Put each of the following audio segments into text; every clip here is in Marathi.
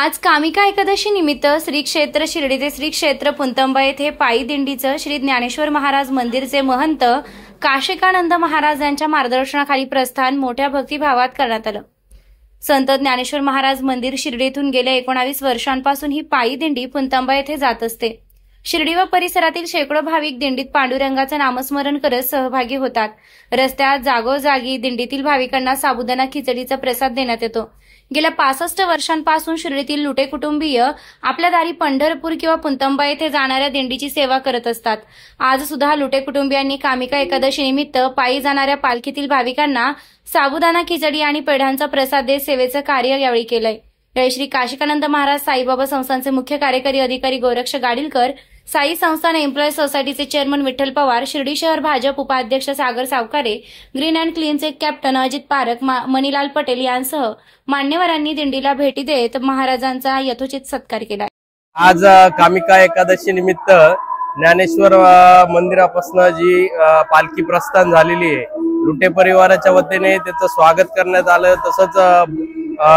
आज कामिका एकादशी निमित्त श्री क्षेत्र शिर्डी ते श्री क्षेत्र पुंतंबा येथे पायी दिंडीचं श्री ज्ञानेश्वर महाराज मंदिरचे महंत काशिकानंद महाराज यांच्या मार्गदर्शनाखाली प्रस्थान मोठ्या भक्तिभावात करण्यात आलं। संत ज्ञानेश्वर महाराज मंदिर शिर्डीतून गेल्या 19 वर्षांपासून ही पायी दिंडी पुंतंबा येथे जात असते। शिर्डी व परिसरातील शेकडो भाविक दिंडीत पांडुरंगाचं नामस्मरण करत सहभागी होतात। रस्त्यात जागोजागी दिंडीतील भाविकांना साबुदाणा खिचडीचा प्रसाद देण्यात येतो। गेल्या 65 वर्षांपासून शिर्डीतील लुटे कुटुंबीय आपल्या दारी पंढरपूर किंवा पुंतंबा येथे जाणाऱ्या दिंडीची सेवा करत असतात। आज सुद्धा लुटे कुटुंबियांनी कामिका एकादशी निमित्त पायी जाणाऱ्या पालखीतील भाविकांना साबुदाणा खिचडी आणि पेढ्यांचा प्रसाद देत सेवेचं कार्य यावेळी केलंय। यावेळी श्री काशिकानंद महाराज साईबाबा संस्थानचे मुख्य कार्यकारी अधिकारी गोरक्ष गाडीलकर, साई संस्थान एम्प्लॉई सोसायटीचे चेअरमन विठ्ठल पवार, शिर्डी शहर भाजप उपाध्यक्ष सागर सावकारे, ग्रीन अँड क्लीनचे कॅप्टन अजित पारख, मणिलाल पटेल यांसह मान्यवरांनी दिंडीला भेटी देत महाराजांचा यथोचित सत्कार केला। आज कामिका एकादशी निमित्त ज्ञानेश्वर मंदिरापासून जी पालखी प्रस्थान झालेली आहे, लुटे परिवाराच्या वतीने त्याचं स्वागत करण्यात आलं। तसंच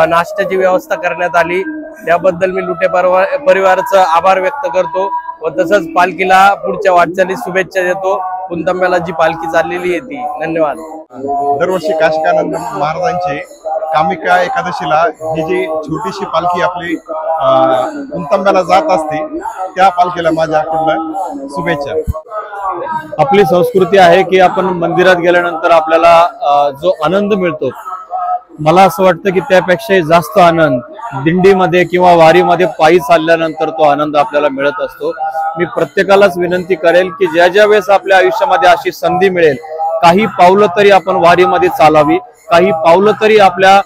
नाश्त्याची व्यवस्था करण्यात आली, त्याबद्दल मी लुटे परिवाराचा आभार व्यक्त करतो व तसंच पालखीला पुढच्या वाटचालीस शुभेच्छा देतो। पुंतंब्याला जी पालखी चाललेली आहे ती धन्यवाद। दरवर्षी काशिकानंद महाराजांची कामिका एकादशीला ही जी छोटीशी पालखी आपली पुंतंब्याला जात असते, त्या पालखीला माझ्याकडून शुभेच्छा। आपली संस्कृती आहे की आपण मंदिरात गेल्यानंतर आपल्याला जो आनंद मिळतो, मला असं वाटतं की त्यापेक्षाही जास्त आनंद दिंडीमध्ये किंवा वारीमध्ये पायी चालल्यानंतर तो आनंद आपल्याला मिळत असतो। मी प्रत्येकालाच विनंती करेल की ज्या वेळेस आपल्या आयुष्यामध्ये अशी संधी मिळेल, काही पावलं तरी आपण वारीमध्ये चालावी, काही पावलं तरी आपल्या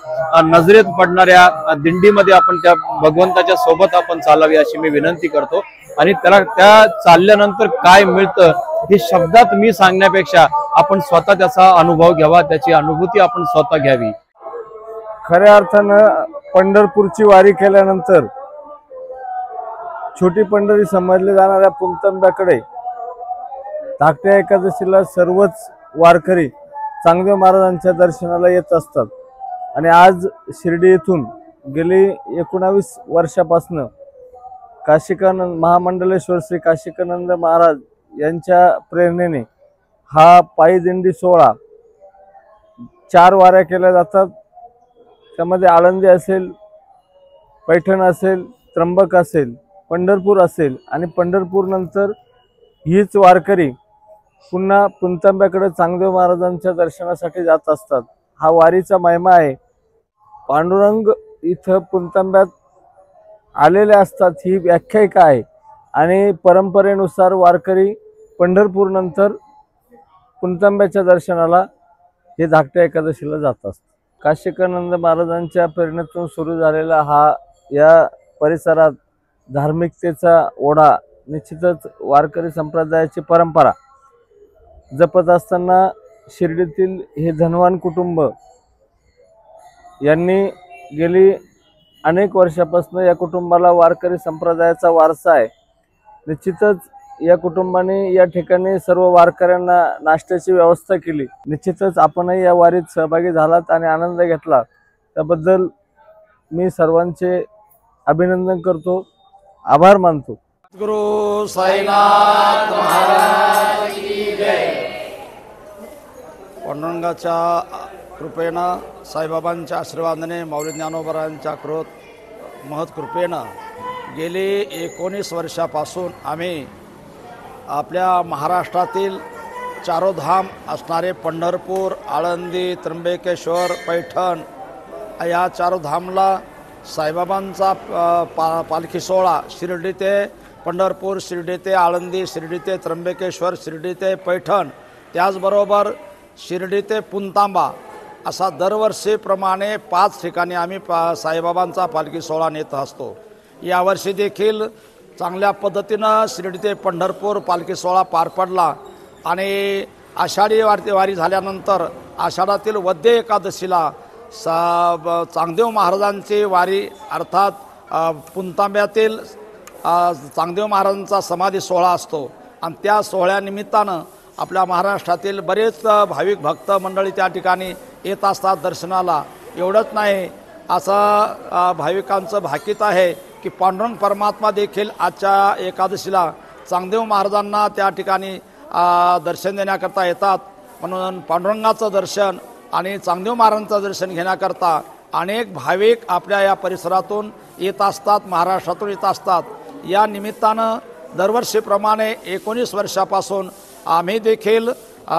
नजरेत पडणाऱ्या दिंडीमध्ये आपण त्या भगवंताच्या सोबत आपण चालावी अशी मी विनंती करतो। आणि त्याला त्या चालल्यानंतर काय मिळतं हे शब्दात मी सांगण्यापेक्षा आपण स्वतः त्याचा अनुभव घ्यावा, त्याची अनुभूती आपण स्वतः घ्यावी। खऱ्या अर्थानं पंढरपूरची वारी केल्यानंतर छोटी पंढरी समजले जाणाऱ्या पुंतंब्याकडे धाकट्या एकादशीला सर्वच वारकरी चांगदेव महाराजांच्या दर्शनाला येत असतात। आणि आज शिर्डी येथून गेली 19 वर्षापासून काशिकानंद महामंडलेश्वर श्री काशिकानंद महाराज यांच्या प्रेरणेने हा पायी दिंडी सोहळा 4 वाऱ्या केल्या जातात। त्यामध्ये आळंदी असेल, पैठण असेल, त्र्यंबक असेल, पंढरपूर असेल आणि पंढरपूर नंतर हीच वारकरी पुन्हा पुंतंब्याकडे चांगदेव महाराजांच्या दर्शनासाठी जात असतात। हा वारीचा महिमा आहे। पांडुरंग इथं पुंतंब्यात आलेले असतात ही व्याख्यायिका आहे आणि परंपरेनुसार वारकरी पंढरपूर नंतर पुंतंब्याच्या दर्शनाला हे धाकट्या एकादशीला जात असतात। काशिकानंद महाराजांच्या प्रेरणेतून सुरू झालेला हा या परिसरात धार्मिकतेचा ओढा निश्चितच वारकरी संप्रदायाची परंपरा जपत असताना शिर्डीतील हे धनवान कुटुंब यांनी गेली अनेक वर्षापासून या कुटुंबाला वारकरी संप्रदायाचा वारसा आहे। निश्चितच या कुटुंबाने या ठिकाणी सर्व वारकऱ्यांना नाश्त्याची व्यवस्था केली। निश्चितच आपणही या वारीत सहभागी झालात आणि आनंद घेतला, त्याबद्दल मी सर्वांचे अभिनंदन करतो, आभार मानतो। गुरु साईनाथ महाराज की जय। पांडुरंगाच्या कृपेनं, साईबाबांच्या आशीर्वादाने, माऊली ज्ञानोबारांच्या महत् कृपेनं गेली 19 वर्षापासून आम्ही आपल्या महाराष्ट्रातील चारोधाम असणारे पंढरपूर, आळंदी, त्र्यंबकेश्वर, पैठण या चारोधामला साईबाबांचा पालखी सोहळा शिर्डी ते पंढरपूर, शिर्डी ते आळंदी, शिर्डी ते त्र्यंबकेश्वर, शिर्डी ते पैठण, त्याचबरोबर शिर्डी ते पुंतांबा असा दरवर्षीप्रमाणे 5 ठिकाणी आम्ही साईबाबांचा पालखी सोहळा नेत असतो। यावर्षी देखील चांगल्या पद्धतीनं शिर्डी ते पंढरपूर पालखी सोहळा पार पडला आणि आषाढी वारी झाल्यानंतर आषाढातील वद्य एकादशीला चांगदेव महाराजांची वारी अर्थात पुंतांब्यातील चांगदेव महाराजांचा समाधी सोहळा असतो आणि त्या सोहळ्यानिमित्तानं आपल्या महाराष्ट्रातील बरेच भाविक भक्त मंडळी त्या ठिकाणी येत असतात दर्शनाला। एवढंच नाही असं भाविकांचं भाकीत आहे की पांडुरंग परमात्मा देखील आजच्या एकादशीला चांगदेव महाराजांना त्या ठिकाणी दर्शन देण्याकरता येतात. म्हणून पांडुरंगाचं दर्शन आणि चांगदेव महाराजांचं दर्शन घेण्याकरता अनेक भाविक आपल्या या परिसरातून येत असतात, महाराष्ट्रातून येत असतात. या निमित्तानं दरवर्षीप्रमाणे 19 वर्षापासून आम्ही देखील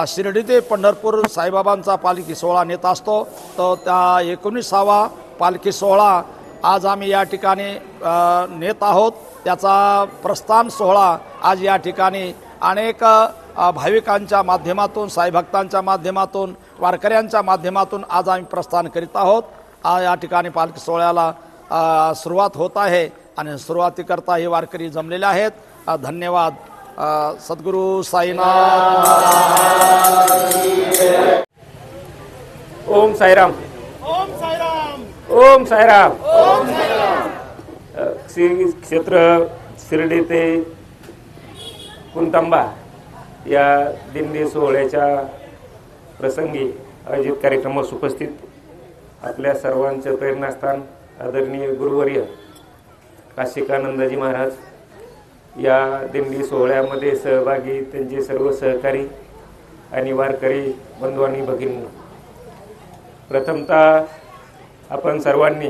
शिर्डी ते पंढरपूर साईबाबांचा पालखी सोहळा नेत असतो. तर त्या 19वा पालखी सोहळा आज आम्ही या ठिकाणी नेत आहोत. त्याचा प्रस्थान सोहळा आज या ठिकाणी अनेक भाविकांच्या माध्यमातून, साईभक्तांच्या माध्यमातून, वारकऱ्यांच्या माध्यमातून आज आम्ही प्रस्थान करीत आहोत. या ठिकाणी पालखी सोहळ्याला सुरुवात होत आहे आणि सुरुवातीकरता हे वारकरी जमलेले आहेत. धन्यवाद. सद्गुरू साईनाथ. ओम साईराम. ओम साईराम. ओम साईराम. श्री क्षेत्र शिर्डी ते पुंतांबा या दिंडी सोहळ्याच्या प्रसंगी आयोजित कार्यक्रमास उपस्थित आपल्या सर्वांचं प्रेरणास्थान आदरणीय गुरुवर्य काशिकानंदजी महाराज या दिंडी सोहळ्यामध्ये सहभागी त्यांचे सर्व सहकारी आणि वारकरी बंधू आणि भगिनी, प्रथमतः आपण सर्वांनी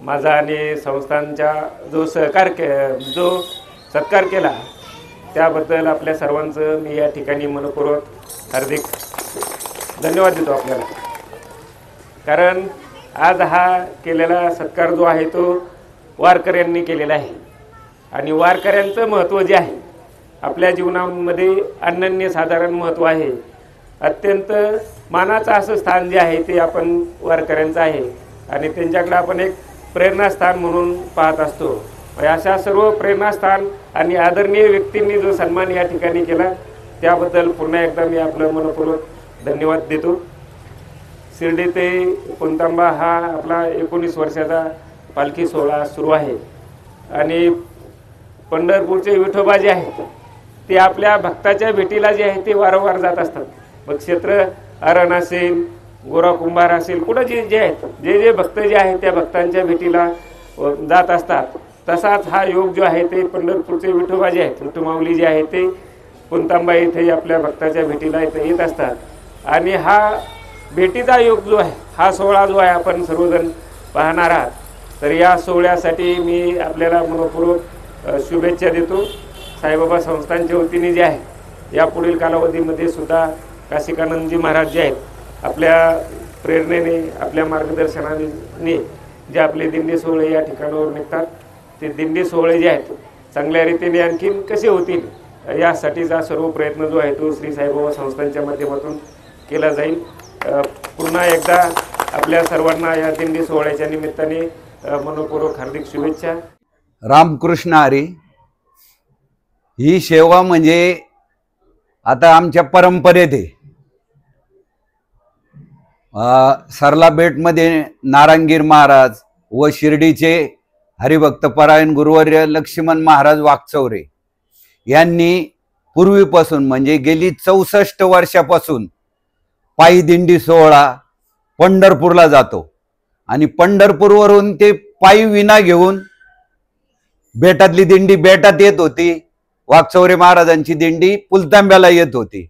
माझा आणि संस्थांचा जो सत्कार केला त्याबद्दल आपल्या सर्वांचं मी या ठिकाणी मनपूर्वक हार्दिक धन्यवाद देतो आपल्याला. कारण आज हा केलेला सत्कार जो आहे तो वारकऱ्यांनी केलेला आहे आणि वारकऱ्यांचं महत्त्व जे आहे आपल्या जीवनामध्ये अनन्यसाधारण महत्त्व आहे. अत्यंत मानाचं असं स्थान जे आहे ते आपण वारकऱ्यांचं आहे आणि त्यांच्याकडे आपण एक प्रेरणास्थान म्हणून पाहत असतो. अशा सर्व प्रेरणास्थान आणि आदरणीय व्यक्तींनी जो सन्मान या ठिकाणी केला त्याबद्दल पुन्हा एकदा मी आपलं मनपूर्वक धन्यवाद देतो. शिर्डी ते पुंतांबा हा आपला 19 वर्षाचा पालखी सोहळा सुरू आहे आणि पंढरपूरचे विठोबा जे आहेत ते आपल्या भक्ताच्या भेटीला जे आहे ते वारंवार जात असतात. मग क्षेत्र अरण असेल, गोरा कुंभार असेल, कुठं जे आहेत जे भक्त जे आहेत त्या भक्तांच्या भेटीला जात असतात. तसाच हा योग जो आहे ते पंढरपूरचे विठोबा जे आहेत, विठुमाऊली जे आहे ते पुंतांबा येथे आपल्या भक्ताच्या भेटीला इथे येत असतात. आणि हा भेटीचा योग जो आहे, हा सोहळा जो आहे आपण सर्वजण पाहणार आहात. तर या सोहळ्यासाठी मी आपल्याला मनपूर्वक शुभेच्छा देतो. साईबाबा संस्थांच्या वतीने जे आहे या पुढील कालावधीमध्ये सुद्धा काशिकानंदजी महाराज जे आहेत आपल्या प्रेरणेने, आपल्या मार्गदर्शनाने जे आपले दिंडी सोहळे या ठिकाणावर निघतात ते दिंडी सोहळे जे आहेत चांगल्या रीतीने आणखीन कसे होतील यासाठीचा सर्व प्रयत्न जो आहे तो श्री साईबाबा संस्थांच्या माध्यमातून केला जाईल. पुन्हा एकदा आपल्या सर्वांना या दिंडी सोहळ्याच्या निमित्ताने मनपूर्वक हार्दिक शुभेच्छा. रामकृष्ण हरी. ही सेवा म्हणजे आता आमच्या परंपरेत आहे. सरला बेटमध्ये नारायणगीर महाराज व शिर्डीचे हरिभक्त परायण गुरुवर्य लक्ष्मण महाराज वाकचौरे यांनी पूर्वीपासून म्हणजे गेली 64 वर्षापासून पायी दिंडी सोहळा पंढरपूरला जातो आणि पंढरपूरवरून ते पायी विना घेऊन बेटातली दिंडी बेटात येत होती. वाकचौरे महाराजांची दिंडी पुलतांब्याला येत होती.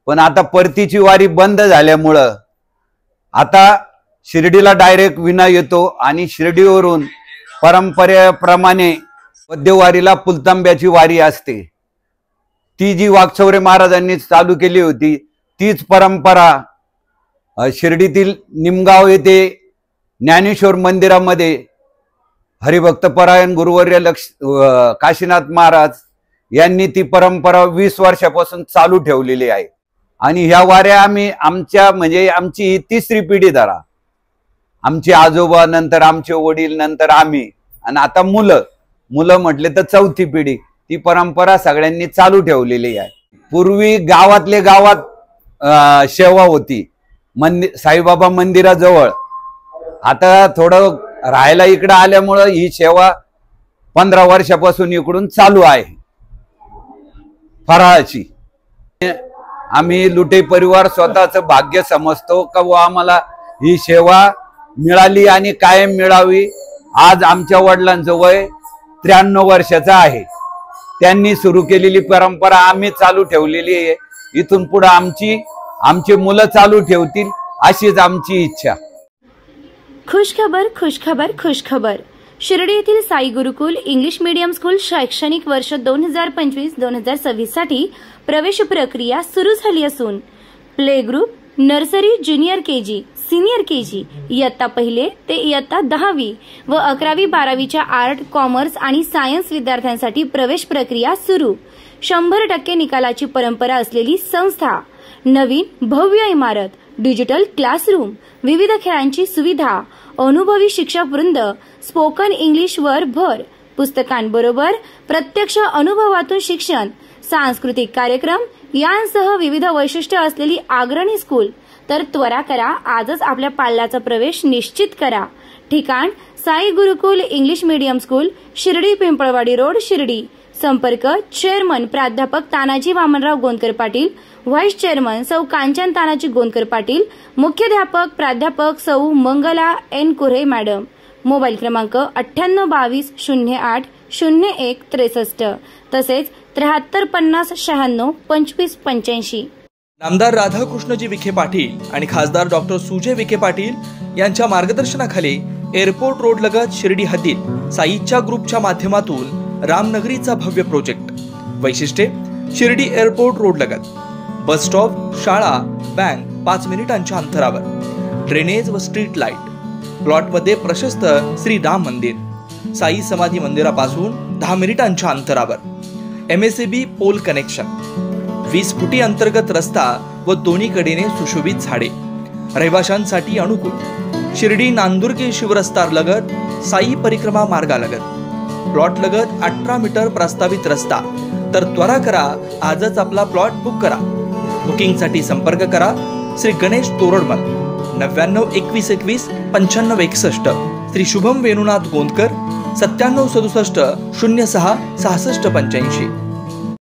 पण आता परतीची वारी बंद झाल्यामुळं आता शिर्डीला डायरेक्ट विना येतो आणि शिर्डीवरून परंपरेप्रमाणे मध्यवारीला पुलतांब्याची वारी असते. ती जी वाकचौरे महाराजांनी चालू केली होती तीच परंपरा शिर्डीतील निमगाव येथे ज्ञानेश्वर मंदिरामध्ये हरिभक्त परायण गुरुवर्य काशीनाथ महाराज यांनी ती परंपरा 20 वर्षापासून चालू ठेवलेली आहे. आणि ह्या वाऱ्या आम्ही आमची ही 3री पिढी धरा. आमचे आजोबा, नंतर आमचे वडील, नंतर आम्ही आणि आता मुलं म्हटले तर 4थी पिढी ती परंपरा सगळ्यांनी चालू ठेवलेली आहे. पूर्वी गावातले गावात सेवा होती साईबाबा मंदिराजवळ. आता थोडं राहायला इकडं आल्यामुळं ही सेवा 15 वर्षापासून इकडून चालू आहे फराळाची. आम्ही लुटे परिवार स्वतःचं भाग्य समजतो का आम्हाला ही सेवा मिळाली आणि कायम मिळावी। आज आमच्या वडिलांचं वय 93 वर्षाचं आहे। त्यांनी सुरू केलेली परंपरा आम्ही चालू ठेवलेली आहे। इथून पुढे आमची मुलं चालू ठेवतील अशीच आमची इच्छा। खुशखबर खुशखबर खुशखबर। शिर्डी येथील Sai Gurukul English medium school शैक्षणिक वर्ष 2025-2026 साठी प्रवेश प्रक्रिया सुरू झाली असून play group, nursery, junior KG, senior KG, इयत्ता पहिले ते इयत्ता 10वी व 11वी 12वीच्या आर्ट, कॉमर्स आणि सायन्स विद्यार्थ्यांसाठी प्रवेश प्रक्रिया सुरू। 100% निकालाची परंपरा असलेली संस्था, नवीन भव्य इमारत, डिजिटल क्लासरूम, विविध खेळांची सुविधा, अनुभवी शिक्षक वृंद, स्पोकन इंग्लिश वर भर, पुस्तकांबरोबर प्रत्यक्ष अनुभवातून शिक्षण, सांस्कृतिक कार्यक्रम यांसह विविध वैशिष्ट्ये असलेली अग्रणी स्कूल। तर त्वरा करा, आजच आपल्या पाल्याचा प्रवेश निश्चित करा। ठिकाण Sai Gurukul English medium school, Shirdi Pimpalwadi road, Shirdi. संपर्क चेअरमन प्राध्यापक तानाजी वामनराव गोंदकर पाटील, व्हाईस चेअरमन सौ कांचन तानाजी गोंदकर पाटील, मुख्याध्यापक प्राध्यापक सौ Mangala N Kurhe madam. Mobile क्रमांक 9822 08 01 63 तसेच 73 50 96 25 85। नामदार राधाकृष्णजी विखे पाटील आणि खासदार डॉक्टर सुजय विखे पाटील यांच्या मार्गदर्शनाखाली एअरपोर्ट रोड लगत शिर्डी हद्दीत साईच्या ग्रुपच्या माध्यमातून रामनगरीचा भव्य प्रोजेक्ट। वैशिष्ट्ये शिर्डी एअरपोर्ट रोड लगत बस स्टॉप, शाळा, बँक 5 मिनिटांच्या अंतरावर, ड्रेनेज व स्ट्रीट लाईट, प्लॉटमध्ये प्रशस्त श्री राम मंदिर, साई समाधी मंदिरापासून 10 मिनिटांच्या अंतरावर, MSAB पोल कनेक्शन, 20 फुटी अंतर्गत रस्ता व दोन्ही कडेने सुशोभित झाडे, रहिवाशांसाठी अनुकूल। शिर्डी नांदुर्गे शिवरस्ता लगत साई परिक्रमा मार्गालगत प्लॉट लगत 18 मीटर प्रस्तावित रस्ता। तर त्वरा करा, आजच आपला प्लॉट बुक करा। बुकिंगसाठी संपर्क करा श्री गणेश तोरडमल 99 21 21 95 61, श्री शुभम वेणुनाथ गोंदकर 97 67 06 66 85।